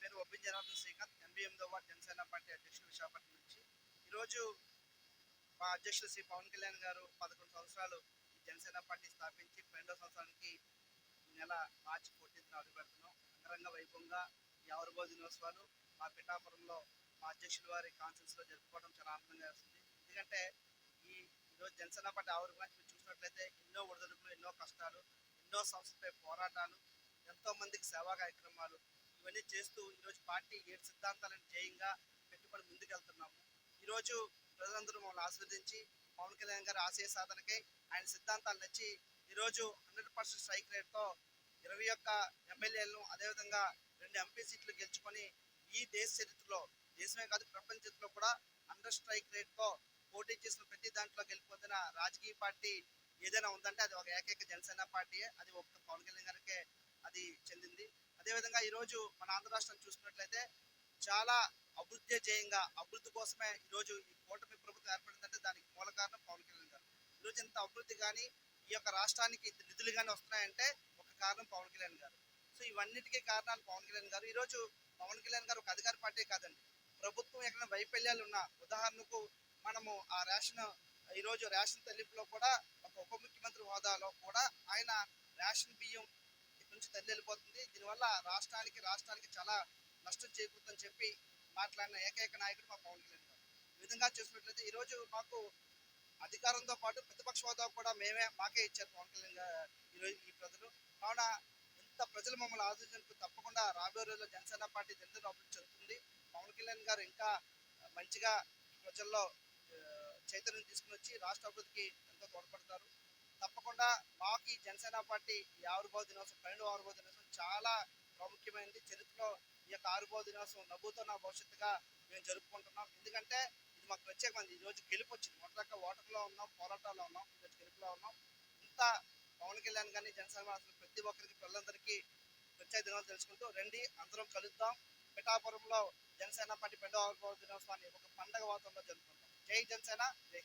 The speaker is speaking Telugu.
పేరు ఒబ్బిన్ జనార్దన్ శ్రీకాంత్, 88వ వార్డు జనసేన పార్టీ అధ్యక్షులు, విశాఖపట్నం నుంచి. ఈరోజు మా అధ్యక్షులు శ్రీ పవన్ కళ్యాణ్ గారు 11 సంవత్సరాలు ఈ జనసేన పార్టీ స్థాపించి 12వ సంవత్సరానికి ఈ నెల మార్చి 14న అడుగుపెడుతున్నాం. అంగరంగ వైభవంగా ఈ ఆవిర్భావ దినోత్సవాలు మా పిఠాపురంలో మా అధ్యక్షుల వారి కాన్ఫరెన్స్లో జరుపుకోవడం చాలా ఆనందంగా వస్తుంది. ఎందుకంటే ఈరోజు జనసేన పార్టీ ఆవిర్భావాన్ని మీరు చూసినట్లయితే ఎన్నో ఒడిదుడుకులు, ఎన్నో కష్టాలు, ఎన్నో సంస్థలపై పోరాటాలు, ఎంతో మందికి సేవా కార్యక్రమాలు ఇవన్నీ చేస్తూ ఈరోజు పార్టీ 7 సిద్ధాంతాలను జయంగా పెట్టుబడి ముందుకెళ్తున్నాము. ఈరోజు ప్రజలందరూ మమ్మల్ని ఆస్వాదించి పవన్ కళ్యాణ్ గారి ఆశయ సాధనకై ఆయన సిద్ధాంతాలు నచ్చి ఈరోజు 100% స్ట్రైక్ రేట్తో 21 ఎమ్మెల్యేలను అదేవిధంగా 2 ఎంపీ సీట్లు గెలుచుకొని ఈ దేశ చరిత్రలో, దేశమే కాదు ప్రపంచ చరిత్రలో కూడా 100 స్ట్రైక్ రేట్తో పోటీ చేసిన ప్రతి దాంట్లో గెలిపొందిన రాజకీయ పార్టీ ఏదైనా ఉందంటే అది ఒక ఏకైక జనసేన పార్టీయే. అది ఒక పవన్ కళ్యాణ్ గారికే అది చెందింది. అదేవిధంగా ఈరోజు మన ఆంధ్ర రాష్ట్రం చూసుకున్నట్లయితే చాలా అభివృద్ధి జయంగా, అభివృద్ధి కోసమే ఈరోజు ఈ కూటమి ప్రభుత్వం ఏర్పడిందంటే దానికి మూల కారణం పవన్ కళ్యాణ్ గారు. ఈరోజు ఇంత అభివృద్ధి కానీ ఈ యొక్క రాష్ట్రానికి ఇంత నిధులు కానీ వస్తున్నాయంటే ఒక కారణం పవన్ కళ్యాణ్ గారు. సో ఇవన్నిటికీ కారణాలు పవన్ కళ్యాణ్ గారు. ఈరోజు పవన్ కళ్యాణ్ గారు ఒక అధికార పార్టీ కాదండి, ప్రభుత్వం ఎక్కడైనా వైఫల్యాలు ఉన్నా, ఉదాహరణకు మనము ఆ ఈరోజు రేషన్ తల్లింపులో కూడా ఒక ఉప ముఖ్యమంత్రి హోదాలో కూడా ఆయన రేషన్ బియ్యం నుంచి తల్లి వెళ్ళిపోతుంది, దీనివల్ల రాష్ట్రానికి చాలా నష్టం చేకూరుతుందని చెప్పి మాట్లాడిన ఏకైక నాయకుడు మా పవన్ కళ్యాణ్ గారు. ఈ విధంగా చూసినట్లయితే ఈరోజు మాకు అధికారంతో పాటు ప్రతిపక్ష హోదా కూడా మాకే ఇచ్చారు పవన్ కళ్యాణ్ గారు ఈరోజు ఈ ప్రజలు. కావున ఇంత ప్రజలు మమ్మల్ని ఆదరించినందుకు తప్పకుండా రాబోయే రోజుల్లో జనసేన పార్టీ దినదిన అభివృద్ధి చెందుతుంది. పవన్ కళ్యాణ్ గారు ఇంకా మంచిగా ప్రజల్లో చైతన్యం తీసుకుని వచ్చి రాష్ట్ర అభివృద్ధికి ఎంతో తోడ్పడతారు. తప్పకుండా మాకు ఈ జనసేన పార్టీ ఈ ఆవిర్భావ దినోత్సవం, 12వ ఆవిర్భావ దినోత్సవం చాలా ప్రాముఖ్యమైనది. చరిత్రలో ఈ యొక్క ఆవిర్భావ దినోత్సవం నవ్వుతో నా భవిష్యత్తుగా మేము జరుపుకుంటున్నాం. ఎందుకంటే ఇది మాకు ప్రత్యేకమైనది. ఈరోజు గెలుపు వచ్చింది. మొదట ఓటర్లో ఉన్నాం, పోరాటాల్లో ఉన్నాం, ఈరోజు గెలుపులో ఉన్నాం. ఇంత పవన్ కళ్యాణ్ గారిని జనసేన ప్రతి ఒక్కరికి, పిల్లలందరికీ ప్రత్యేక దినోత్సవం తెలుసుకుంటూ రండి, అందరం కలుద్దాం. పిఠాపురంలో జనసేన పార్టీ 12వ ఆవిర్భావ దినోత్సవాన్ని ఒక పండగ వాతావరణంలో జరుపుకుంటాం. జై జనసేన, జై